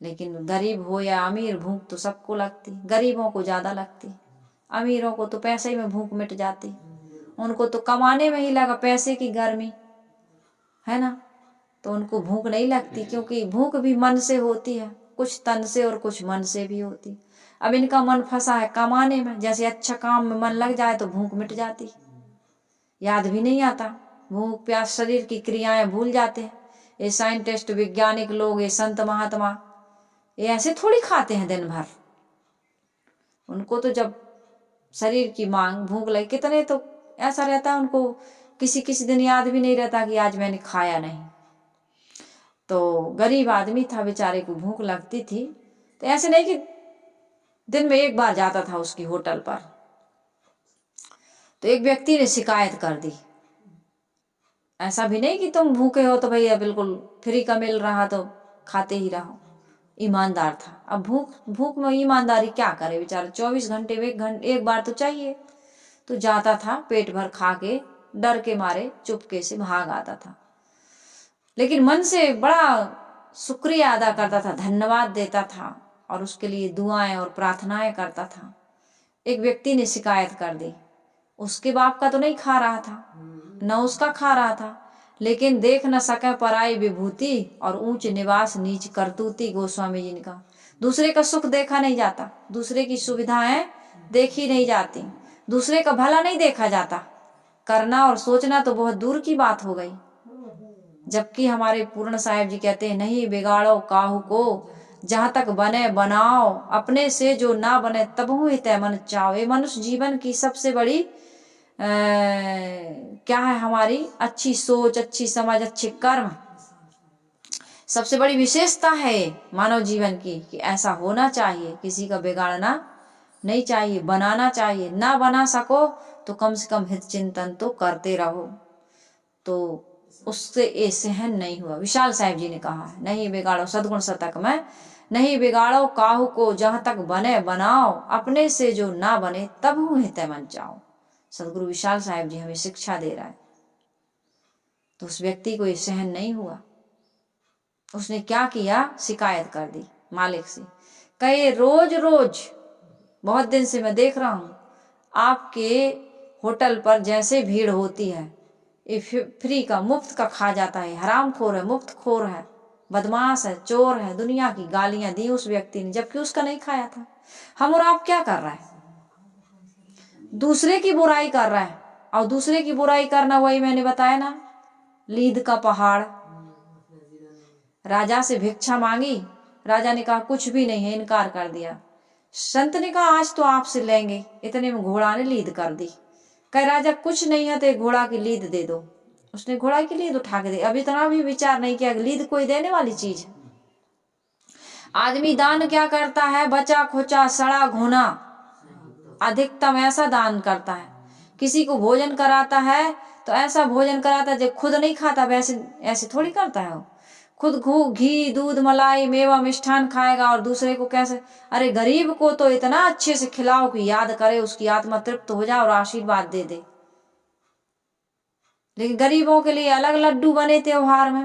लेकिन गरीब हो या अमीर, भूख तो सबको लगती, गरीबों को ज्यादा लगती, अमीरों को तो पैसे में भूख मिट जाती। उनको तो कमाने में ही लगा पैसे की गर्मी, है ना, तो उनको भूख नहीं लगती, क्योंकि भूख भी मन से होती है, कुछ तन से और कुछ मन से भी होती। अब इनका मन फंसा है कमाने में, जैसे अच्छा काम में मन लग जाए तो भूख मिट जाती, याद भी नहीं आता, भूख प्यास शरीर की क्रियाएं भूल जाते हैं। ये साइंटिस्ट, वैज्ञानिक लोग, ये संत महात्मा, ये ऐसे थोड़ी खाते हैं दिन भर। उनको तो जब शरीर की मांग, भूख लगे, कितने तो ऐसा रहता है उनको किसी किसी दिन याद भी नहीं रहता कि आज मैंने खाया नहीं। तो गरीब आदमी था, बेचारे को भूख लगती थी, तो ऐसे नहीं कि दिन में एक बार जाता था उसकी होटल पर। तो एक व्यक्ति ने शिकायत कर दी, ऐसा भी नहीं कि तुम भूखे हो तो भैया बिल्कुल फ्री का मिल रहा तो खाते ही रहो। ईमानदार था। अब भूख भूख में ईमानदारी क्या करे बेचारा, 24 घंटे में एक बार तो चाहिए। तो जाता था, पेट भर खा के डर के मारे चुपके से भाग आता था, लेकिन मन से बड़ा शुक्रिया अदा करता था, धन्यवाद देता था और उसके लिए दुआएं और प्रार्थनाएं करता था। एक व्यक्ति ने शिकायत कर दी, उसके बाप का तो नहीं खा रहा था, न उसका खा रहा था, लेकिन देख न सके पराई विभूति और ऊंच निवास नीच करतूती। गोस्वामी जी ने कहा, दूसरे का सुख देखा नहीं जाता, दूसरे की सुविधाएं देखी नहीं जाती, दूसरे का भला नहीं देखा जाता, करना और सोचना तो बहुत दूर की बात हो गई। जबकि हमारे पूर्ण साहेब जी कहते हैं, नहीं बिगाड़ो काहू को, जहां तक बने बनाओ, अपने से जो ना बने तबहु हित मन चाओ। ये मनुष्य जीवन की सबसे बड़ी क्या है, हमारी अच्छी सोच, अच्छी समझ, अच्छे कर्म, सबसे बड़ी विशेषता है मानव जीवन की, कि ऐसा होना चाहिए, किसी का बिगाड़ना नहीं चाहिए, बनाना चाहिए। ना बना सको तो कम से कम हित चिंतन तो करते रहो। तो उससे ये सहन नहीं हुआ। विशाल साहेब जी ने कहा है, नहीं बिगाड़ो, सदगुण शतक में, नहीं बिगाड़ो काहू को, जहां तक बने बनाओ, अपने से जो ना बने तब हूँ हित मन चाओ। सदगुरु विशाल साहेब जी हमें शिक्षा दे रहा है। तो उस व्यक्ति को ये सहन नहीं हुआ। उसने क्या किया, शिकायत कर दी मालिक से। कहे रोज रोज बहुत दिन से मैं देख रहा हूं आपके होटल पर जैसे भीड़ होती है, ये फ्री का मुफ्त का खा जाता है, हरामखोर है, मुफ्तखोर है, बदमाश है, चोर है। दुनिया की गालियां दी उस व्यक्ति ने, जबकि उसका नहीं खाया था। हम और आप क्या कर रहा है, दूसरे की बुराई कर रहा है। और दूसरे की बुराई करना, वही मैंने बताया ना, लीद का पहाड़। राजा से भिक्षा मांगी, राजा ने कहा कुछ भी नहीं है, इनकार कर दिया। संत ने कहा आज तो आपसे लेंगे, इतने में घोड़ा ने लीद कर दी। कह राजा कुछ नहीं है तो एक घोड़ा की लीद दे दो। उसने घोड़ा की लीद उठा के दी। अभी इतना भी विचार नहीं किया, लीद कोई देने वाली चीज है। आदमी दान क्या करता है, बचा खोचा सड़ा घोना, अधिकतम ऐसा दान करता है। किसी को भोजन कराता है तो ऐसा भोजन कराता है जो खुद नहीं खाता, वैसे ऐसे थोड़ी करता है वो। खुद घी दूध मलाई मेवा मिष्ठान खाएगा और दूसरे को कैसे। अरे गरीब को तो इतना अच्छे से खिलाओ कि याद करे, उसकी आत्मा तृप्त हो जाए और आशीर्वाद दे दे। लेकिन गरीबों के लिए अलग लड्डू बने त्योहार में।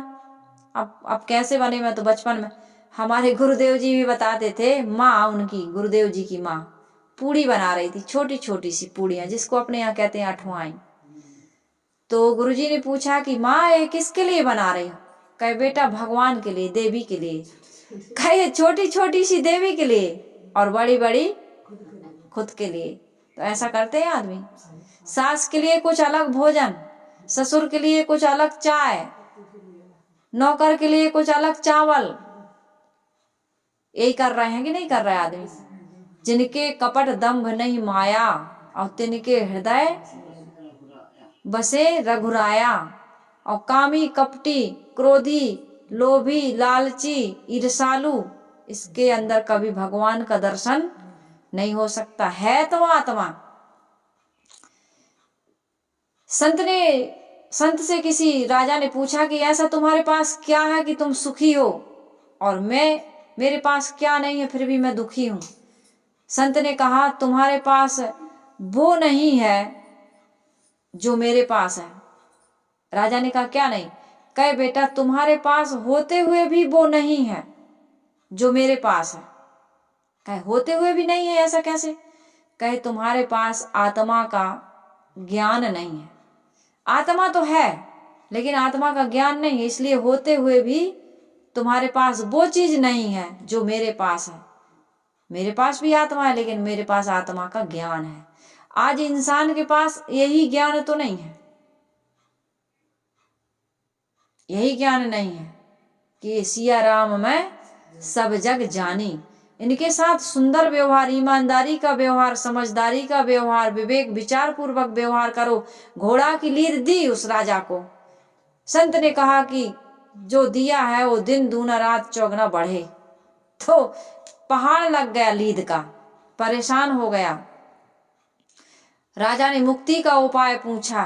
अब कैसे बने, मैं तो बचपन में हमारे गुरुदेव जी भी बताते थे, माँ उनकी, गुरुदेव जी की माँ पूड़ी बना रही थी, छोटी छोटी सी पूड़ियां, जिसको अपने यहाँ कहते हैं अठवाई। तो गुरुजी ने पूछा कि माँ ये किसके लिए बना रही हो। कहे बेटा भगवान के लिए, देवी के लिए। कहे छोटी छोटी सी देवी के लिए और बड़ी बड़ी खुद के लिए। तो ऐसा करते हैं आदमी। सास के लिए कुछ अलग भोजन, ससुर के लिए कुछ अलग चाय, नौकर के लिए कुछ अलग चावल। यही कर रहे हैं कि नहीं कर रहे आदमी। जिनके कपट दंभ नहीं माया, और तिनके हृदय बसे रघुराया। और कामी कपटी क्रोधी लोभी लालची ईर्षालु, इसके अंदर कभी भगवान का दर्शन नहीं हो सकता है। तो आत्मा संत से किसी राजा ने पूछा कि ऐसा तुम्हारे पास क्या है कि तुम सुखी हो, और मेरे पास क्या नहीं है फिर भी मैं दुखी हूं। संत ने कहा तुम्हारे पास वो नहीं है जो मेरे पास है। राजा ने कहा क्या नहीं। कहे बेटा तुम्हारे पास होते हुए भी वो नहीं है जो मेरे पास है। कहे होते हुए भी नहीं है, ऐसा कैसे। कहे तुम्हारे पास आत्मा का ज्ञान नहीं है। आत्मा तो है लेकिन आत्मा का ज्ञान नहीं है, इसलिए होते हुए भी तुम्हारे पास वो चीज नहीं है जो मेरे पास है। मेरे पास भी आत्मा है लेकिन मेरे पास आत्मा का ज्ञान है। आज इंसान के पास यही ज्ञान तो नहीं है, यही ज्ञान नहीं है कि सिया राम मैं सब जग जानी। इनके साथ सुंदर व्यवहार, ईमानदारी का व्यवहार, समझदारी का व्यवहार, विवेक विचार पूर्वक व्यवहार करो। घोड़ा की लीद दी उस राजा को। संत ने कहा कि जो दिया है वो दिन दूना रात चौगुना बढ़े। तो पहाड़ लग गया लीद का, परेशान हो गया। राजा ने मुक्ति का उपाय पूछा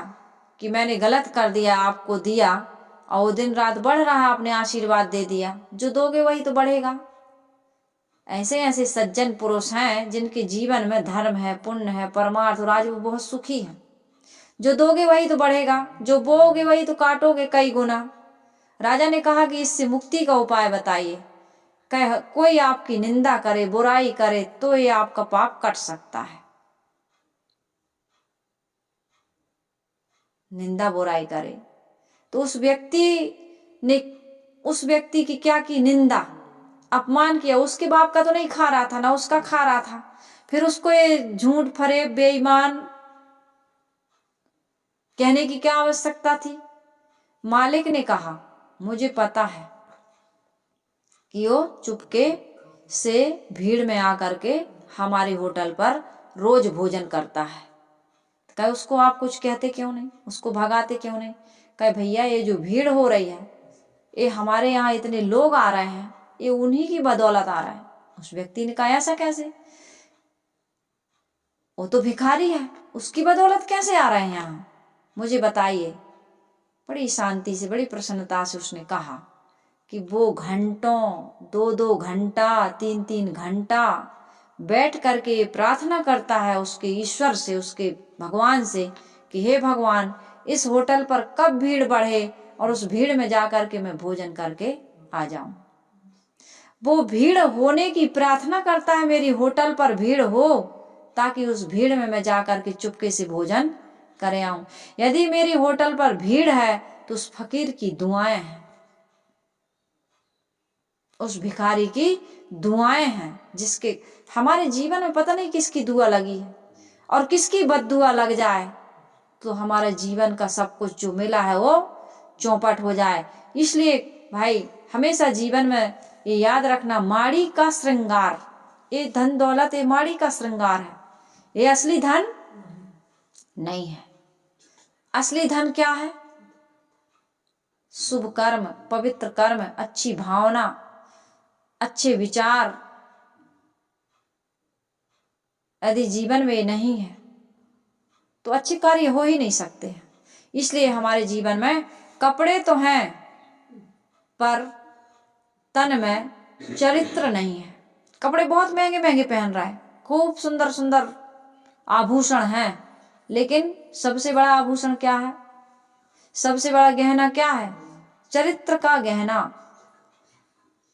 कि मैंने गलत कर दिया, आपको दिया और वो दिन रात बढ़ रहा, आपने आशीर्वाद दे दिया, जो दोगे वही तो बढ़ेगा। ऐसे ऐसे सज्जन पुरुष हैं जिनके जीवन में धर्म है, पुण्य है, परमार्थ, और आज वो बहुत सुखी हैं। जो दोगे वही तो बढ़ेगा, जो बोओगे वही तो काटोगे कई गुना। राजा ने कहा कि इससे मुक्ति का उपाय बताइए। कोई आपकी निंदा करे, बुराई करे तो ये आपका पाप कट सकता है। निंदा बुराई करे तो उस व्यक्ति की क्या की, निंदा अपमान किया। उसके बाप का तो नहीं खा रहा था, ना उसका खा रहा था, फिर उसको ये झूठ फरेब बेईमान कहने की क्या आवश्यकता थी। मालिक ने कहा मुझे पता है कि वो चुपके से भीड़ में आकर के हमारे होटल पर रोज भोजन करता है। कहे उसको आप कुछ कहते क्यों नहीं, उसको भगाते क्यों नहीं। कहे भैया ये जो भीड़ हो रही है, ये हमारे यहाँ इतने लोग आ रहे हैं, ये उन्हीं की बदौलत आ रहा है। उस व्यक्ति ने कहा ऐसा कैसे, वो तो भिखारी है, उसकी बदौलत कैसे आ रहे हैं यहाँ, मुझे बताइए। बड़ी शांति से, बड़ी प्रसन्नता से उसने कहा कि वो घंटों, 2-2 घंटा, 3-3 घंटा बैठ करके प्रार्थना करता है उसके ईश्वर से, उसके भगवान से कि हे भगवान, इस होटल पर कब भीड़ बढ़े और उस भीड़ में जाकर के मैं भोजन करके आ जाऊं। वो भीड़ होने की प्रार्थना करता है, मेरी होटल पर भीड़ हो ताकि उस भीड़ में मैं जाकर के चुपके से भोजन करे आऊं। यदि मेरी होटल पर भीड़ है तो उस फकीर की दुआएं हैं, उस भिखारी की दुआएं हैं। जिसके हमारे जीवन में पता नहीं किसकी दुआ लगी है, और किसकी बद्दुआ लग जाए तो हमारे जीवन का सब कुछ जो मिला है वो चौपट हो जाए। इसलिए भाई हमेशा जीवन में ये याद रखना, माड़ी का श्रृंगार, ये धन दौलत ये माड़ी का श्रृंगार है, ये असली धन नहीं है। असली धन क्या है? शुभ कर्म, पवित्र कर्म, अच्छी भावना, अच्छे विचार। यदि जीवन में नहीं है तो अच्छे कार्य हो ही नहीं सकते हैं। इसलिए हमारे जीवन में कपड़े तो हैं पर तन में चरित्र नहीं है। कपड़े बहुत महंगे महंगे पहन रहा है, खूब सुंदर सुंदर आभूषण हैं, लेकिन सबसे बड़ा आभूषण क्या है, सबसे बड़ा गहना क्या है? चरित्र का गहना।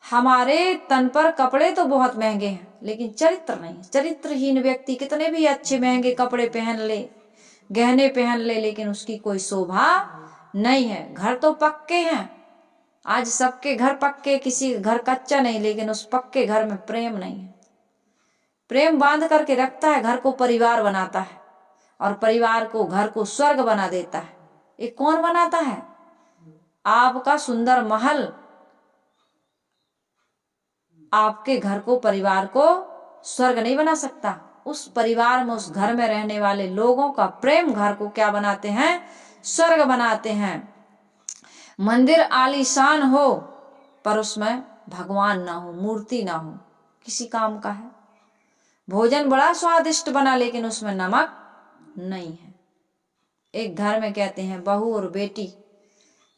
हमारे तन पर कपड़े तो बहुत महंगे हैं लेकिन चरित्र नहीं। चरित्रहीन व्यक्ति कितने भी अच्छे महंगे कपड़े पहन ले, गहने पहन ले, लेकिन उसकी कोई शोभा नहीं है। घर तो पक्के हैं, आज सबके घर पक्के, किसी घर कच्चा नहीं, लेकिन उस पक्के घर में प्रेम नहीं है। प्रेम बांध करके रखता है, घर को परिवार बनाता है, और परिवार को, घर को स्वर्ग बना देता है। ये कौन बनाता है? आपका सुंदर महल आपके घर को, परिवार को स्वर्ग नहीं बना सकता। उस परिवार में, उस घर में रहने वाले लोगों का प्रेम घर को क्या बनाते हैं? स्वर्ग बनाते हैं। मंदिर आलीशान हो पर उसमें भगवान ना हो, मूर्ति ना हो, किसी काम का है। भोजन बड़ा स्वादिष्ट बना लेकिन उसमें नमक नहीं है। एक घर में कहते हैं बहू और बेटी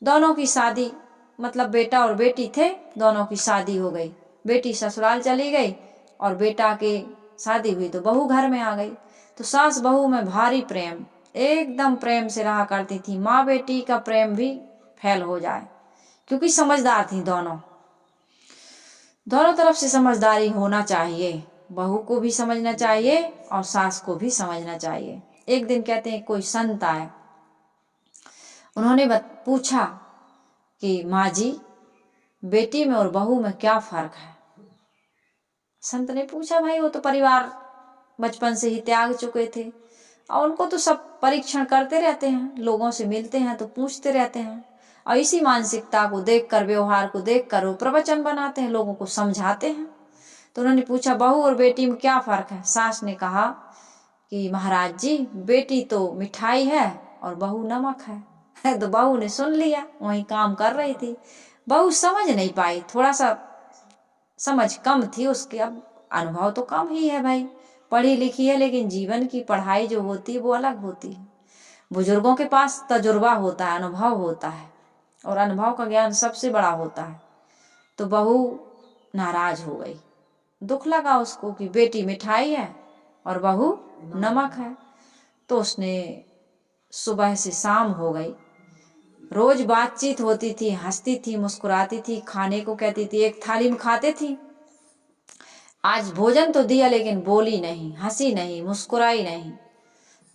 दोनों की शादी, मतलब बेटा और बेटी थे, दोनों की शादी हो गई। बेटी ससुराल चली गई और बेटा के शादी हुई तो बहू घर में आ गई। तो सास बहू में भारी प्रेम, एकदम प्रेम से रहा करती थी। माँ बेटी का प्रेम भी फैल हो जाए, क्योंकि समझदार थी दोनों। दोनों तरफ से समझदारी होना चाहिए, बहू को भी समझना चाहिए और सास को भी समझना चाहिए। एक दिन कहते हैं कोई संत आए, उन्होंने पूछा कि माँ जी, बेटी में और बहू में क्या फर्क है? संत ने पूछा, भाई वो तो परिवार बचपन से ही त्याग चुके थे और उनको तो सब परीक्षण करते रहते हैं, लोगों से मिलते हैं तो पूछते रहते हैं, और इसी मानसिकता को देखकर, व्यवहार को देखकर वो प्रवचन बनाते हैं, लोगों को समझाते हैं। तो उन्होंने पूछा बहू और बेटी में क्या फर्क है। सास ने कहा कि महाराज जी बेटी तो मिठाई है और बहू नमक है। तो बहू ने सुन लिया, वहीं काम कर रही थी। बहू समझ नहीं पाई, थोड़ा सा समझ कम थी उसकी। अब अनुभव तो कम ही है भाई, पढ़ी लिखी है, लेकिन जीवन की पढ़ाई जो होती है वो अलग होती है। बुजुर्गों के पास तजुर्बा होता है, अनुभव होता है, और अनुभव का ज्ञान सबसे बड़ा होता है। तो बहू नाराज हो गई, दुख लगा उसको कि बेटी मिठाई है और बहू नमक है। तो उसने सुबह से शाम हो गई, रोज बातचीत होती थी, हंसती थी, मुस्कुराती थी, खाने को कहती थी, एक थाली में खाते थी। आज भोजन तो दिया लेकिन बोली नहीं, हंसी नहीं, मुस्कुराई नहीं।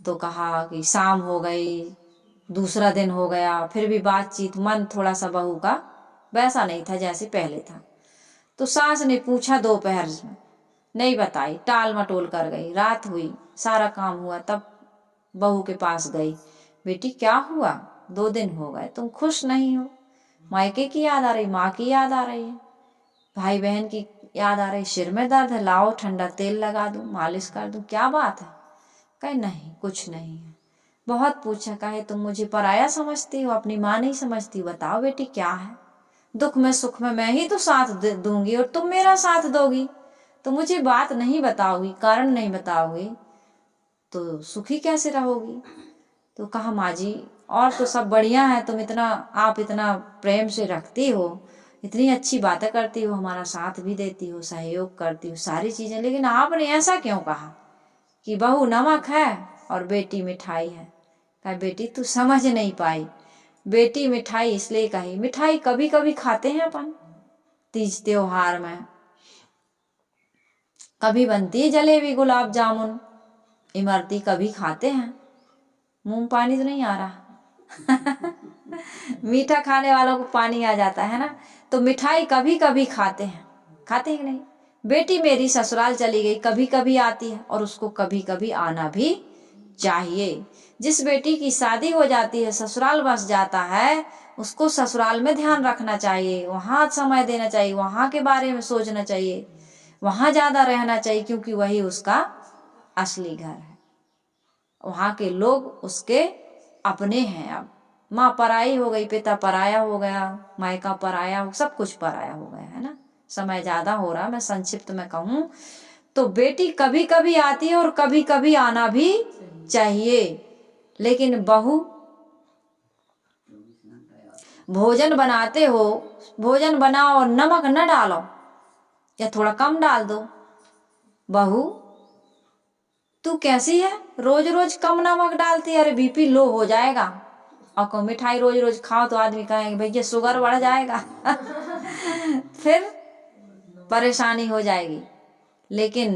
तो कहा कि शाम हो गई, दूसरा दिन हो गया, फिर भी बातचीत, मन थोड़ा सा बहू का वैसा नहीं था जैसे पहले था। तो सास ने पूछा दोपहर में, नहीं बताई, टाल मटोल कर गई। रात हुई, सारा काम हुआ, तब बहू के पास गई। बेटी क्या हुआ, 2 दिन हो गए तुम खुश नहीं हो, मायके की याद आ रही, माँ की याद आ रही है, भाई बहन की याद आ रही, सिर में दर्द है, लाओ ठंडा तेल लगा दूं, मालिश कर दूं, क्या बात है। कहे नहीं कुछ नहीं है। बहुत पूछा, कहे तुम मुझे पराया समझती हो, अपनी माँ नहीं समझती, बताओ बेटी क्या है। दुख में सुख में मैं ही तो साथ दूंगी और तुम मेरा साथ दोगी, तो मुझे बात नहीं बताओगी, कारण नहीं बताओगी तो सुखी कैसे रहोगी। तो कहा माँ जी और तो सब बढ़िया है, आप इतना प्रेम से रखती हो, इतनी अच्छी बातें करती हो, हमारा साथ भी देती हो, सहयोग करती हो, सारी चीजें, लेकिन आपने ऐसा क्यों कहा कि बहू नमक है और बेटी मिठाई है। कहा बेटी तू समझ नहीं पाई, बेटी मिठाई इसलिए कही, मिठाई कभी कभी खाते हैं अपन, तीज त्योहार में कभी बनती है जलेबी, गुलाब जामुन, इमरती कभी खाते हैं। मुंह पानी तो नहीं आ रहा मीठा खाने वालों को पानी आ जाता है ना। तो मिठाई कभी कभी खाते हैं, खाते हैं नहीं। बेटी मेरी ससुराल चली गई, कभी कभी आती है और उसको कभी कभी आना भी चाहिए। जिस बेटी की शादी हो जाती है, ससुराल बस जाता है, उसको ससुराल में ध्यान रखना चाहिए, वहां समय देना चाहिए, वहां के बारे में सोचना चाहिए, वहां ज्यादा रहना चाहिए, क्योंकि वही उसका असली घर है। वहां के लोग उसके अपने हैं। अब माँ पराई हो गई, पिता पराया हो गया, मायका पराया हो, सब कुछ पराया हो गया है ना। समय ज्यादा हो रहा, मैं संक्षिप्त में कहूं तो बेटी कभी कभी आती है और कभी कभी आना भी चाहिए। लेकिन बहू भोजन बनाते हो, भोजन बनाओ और नमक न डालो या थोड़ा कम डाल दो। बहू तू कैसी है, रोज रोज कम नमक डालती है, अरे बीपी लो हो जाएगा। और को मिठाई रोज रोज खाओ तो आदमी कहेंगे भैया शुगर बढ़ जाएगा फिर परेशानी हो जाएगी। लेकिन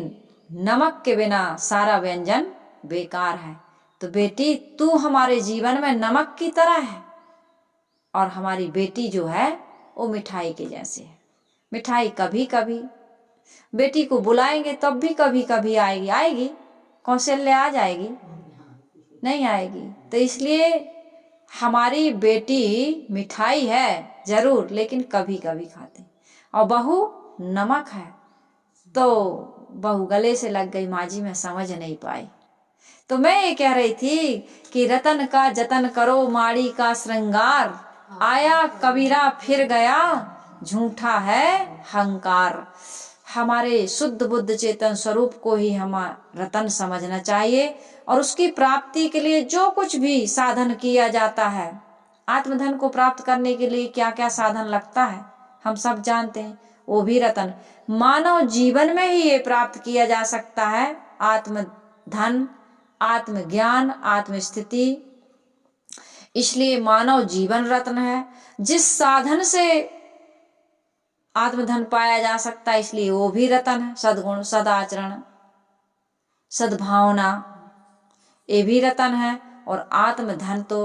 नमक के बिना सारा व्यंजन बेकार है। तो बेटी तू हमारे जीवन में नमक की तरह है, और हमारी बेटी जो है वो मिठाई के जैसे है। मिठाई कभी कभी, बेटी को बुलाएंगे तब भी कभी कभी आएगी, आएगी कौशल्या आ जाएगी, नहीं आएगी। तो इसलिए हमारी बेटी मिठाई है जरूर, लेकिन कभी कभी खाते। और बहू नमक है। तो बहू गले से लग गई, माँ जी मैं समझ नहीं पाई। तो मैं ये कह रही थी कि रतन का जतन करो, माड़ी का श्रृंगार, आया कबीरा फिर गया, झूठा है हंकार। हमारे शुद्ध बुद्ध चेतन स्वरूप को ही हम रतन समझना चाहिए, और उसकी प्राप्ति के लिए जो कुछ भी साधन किया जाता है, आत्मधन को प्राप्त करने के लिए क्या क्या साधन लगता है हम सब जानते हैं, वो भी रतन। मानव जीवन में ही ये प्राप्त किया जा सकता है, आत्मधन, आत्मज्ञान, आत्मस्थिति। इसलिए मानव जीवन रत्न है। जिस साधन से आत्मधन पाया जा सकता है, इसलिए वो भी रतन है। सद्गुण, सदाचरण, सद्भावना, ये भी रतन है। और आत्मधन तो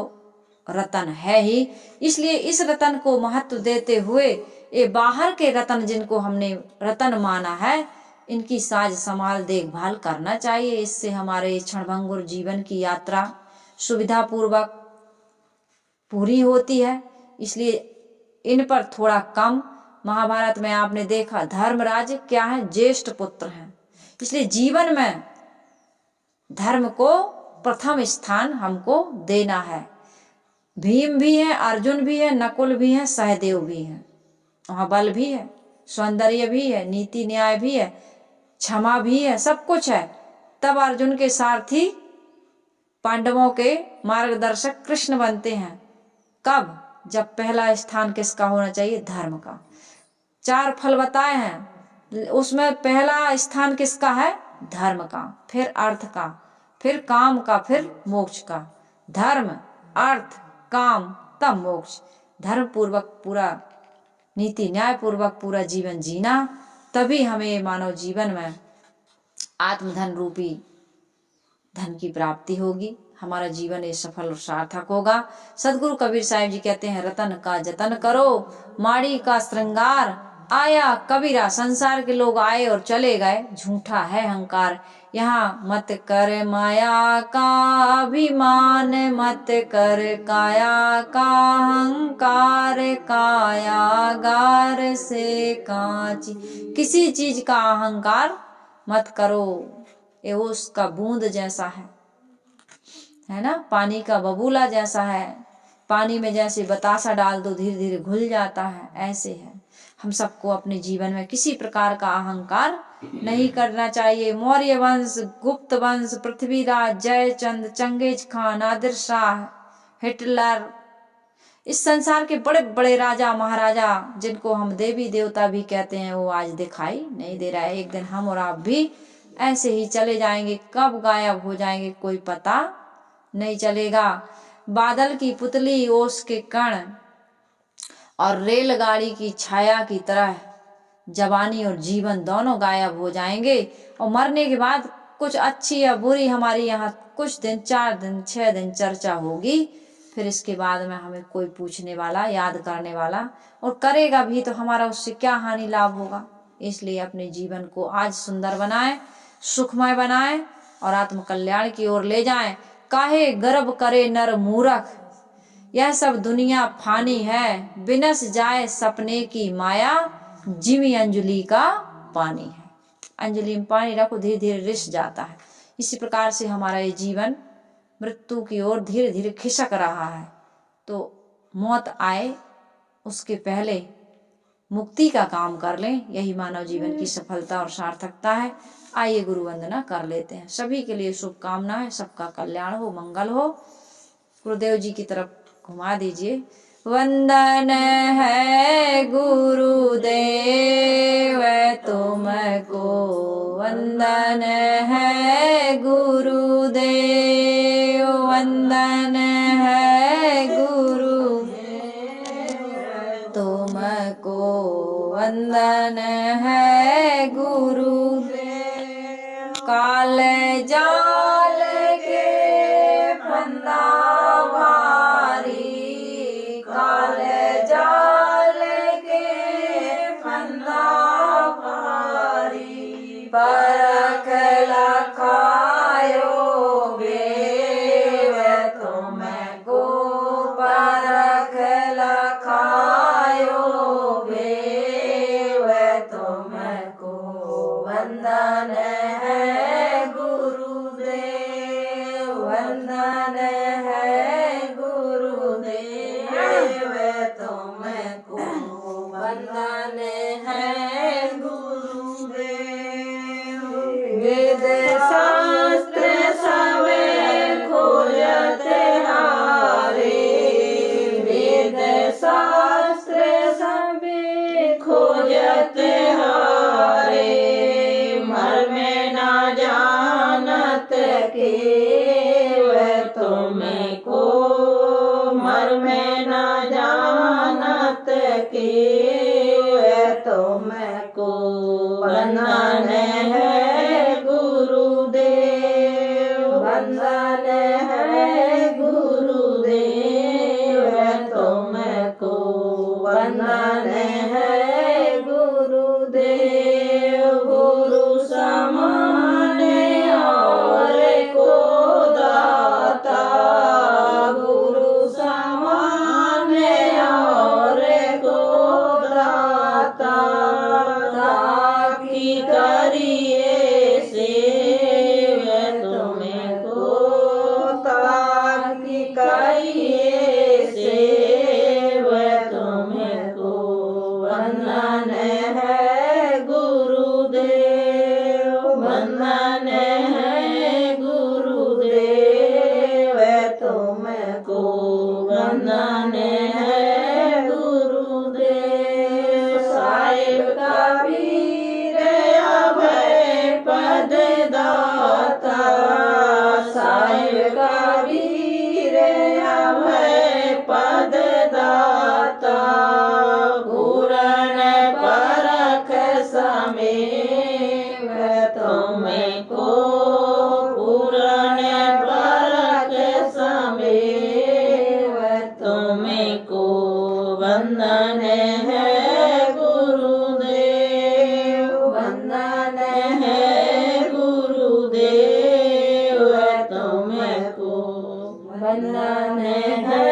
रतन है ही। इसलिए इस रतन को महत्व देते हुए ये बाहर के रतन जिनको हमने रतन माना है, इनकी साज संभाल देखभाल करना चाहिए। इससे हमारे क्षणभंगुर जीवन की यात्रा सुविधा पूर्वक पूरी होती है। इसलिए इन पर थोड़ा कम महाभारत में आपने देखा धर्मराज क्या है, ज्येष्ठ पुत्र हैं। इसलिए जीवन में धर्म को प्रथम स्थान हमको देना है। भीम भी है, अर्जुन भी है, नकुल भी है, सहदेव भी है। वहाँ बल भी है, सौंदर्य भी है, नीति न्याय भी है, क्षमा भी है, सब कुछ है। तब अर्जुन के सारथी पांडवों के मार्गदर्शक कृष्ण बनते हैं। कब? जब पहला स्थान किसका होना चाहिए? धर्म का। 4 फल बताए हैं, उसमें पहला स्थान किसका है? धर्म का, फिर अर्थ का, फिर काम का, फिर मोक्ष का। धर्म, अर्थ, काम, तब मोक्ष। धर्म पूर्वक पूरा, नीति न्याय पूर्वक पूरा जीवन जीना, तभी हमें मानव जीवन में आत्मधन रूपी धन की प्राप्ति होगी। हमारा जीवन ये सफल और सार्थक होगा। सदगुरु कबीर साहिब जी कहते हैं, रतन का जतन करो, माड़ी का श्रृंगार। आया कबीरा, संसार के लोग आए और चले गए, झूठा है अहंकार। यहाँ मत कर माया का अभिमान, मत कर काया का अहंकार, कायागार से कांची। किसी चीज का अहंकार मत करो, ये उसका बूंद जैसा है ना, पानी का बबूला जैसा है। पानी में जैसे बतासा डाल दो धीरे धीरे घुल जाता है, ऐसे है। हम सबको अपने जीवन में किसी प्रकार का अहंकार नहीं करना चाहिए। मौर्य वंश, गुप्त वंश, Prithviraj, Jaichand, Genghis Khan, Nadir Shah, Hitler, इस संसार के बड़े बड़े राजा महाराजा जिनको हम देवी देवता भी कहते हैं, वो आज दिखाई नहीं दे रहा है। एक दिन हम और आप भी ऐसे ही चले जाएंगे। कब गायब हो जाएंगे कोई पता नहीं चलेगा। बादल की पुतली, ओस के कण और रेलगाड़ी की छाया की तरह जवानी और जीवन दोनों गायब हो जाएंगे। और मरने के बाद कुछ अच्छी या बुरी हमारी यहाँ कुछ दिन, 4 दिन, 6 दिन चर्चा होगी। फिर इसके बाद में हमें कोई पूछने वाला, याद करने वाला, और करेगा भी तो हमारा उससे क्या हानि लाभ होगा। इसलिए अपने जीवन को आज सुंदर बनाएं, सुखमय बनाएं और आत्म कल्याण की ओर ले जाएं। काहे गर्व करे नर मूरख, यह सब दुनिया फानी है। बिनस जाए सपने की माया, जिमी अंजलि का पानी है। अंजलि में पानी रखो, धीरे धीरे रिस जाता है। इसी प्रकार से हमारा ये जीवन मृत्यु की ओर धीरे धीरे खिसक रहा है। तो मौत आए उसके पहले मुक्ति का काम कर लें, यही मानव जीवन की सफलता और सार्थकता है। आइए गुरु वंदना कर लेते हैं। सभी के लिए शुभकामनाएं, सबका कल्याण हो, मंगल हो। गुरुदेव जी की तरफ घुमा दीजिए। वंदन है गुरुदेव तुमको, वंदन है गुरुदेव, वंदन है गुरुदेव तुमको, वंदन है गुरुदेव। काल जाल के फंदा भारी, काल जाल के फंदा भारी, परख लखायो बेव तुमको, परख लखायो बेव तुमको, वंदन है गुरुदेव, वंदन है गुरुदेव तुमको, वंदन है गुरुदेव। वेद शास्त्र सवे खोजत हारे, वेद शास्त्र सवे खोजत हारे, मर में ना जानत केव तुमको, मर में ना जानत केव तुमको, वंदन है गुरुदेव, वंदन है गुरुदेव तुमको, वंदन है गुरुदेव। गुरु समान और को दाता, गुरु समान और को दाता, करिए सेव तुमको, ताकि करिए सेव तुमको। वंदन है गुरुदेव, वंदन है गुरुदेव तुमको, वंदन है गुरुदेव। साहिब कबीर अभय पद दाता, साहिब कबीर अभय पद दाता। पूर्ण परख समेव तुमको, पूर्ण परख समेव तुमको। वंदन है गुरुदेव, वंदन है गुरुदेव तुमको, वंदन है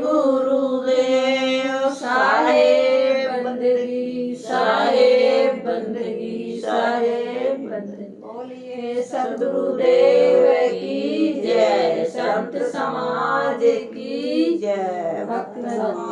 गुरुदेव। साहेब बंदगी, साहेब बंदगी, साहेब बंदगी। बोलिए सद्गुरुदेव की जय, संत समाज की जय, भक्त समाज।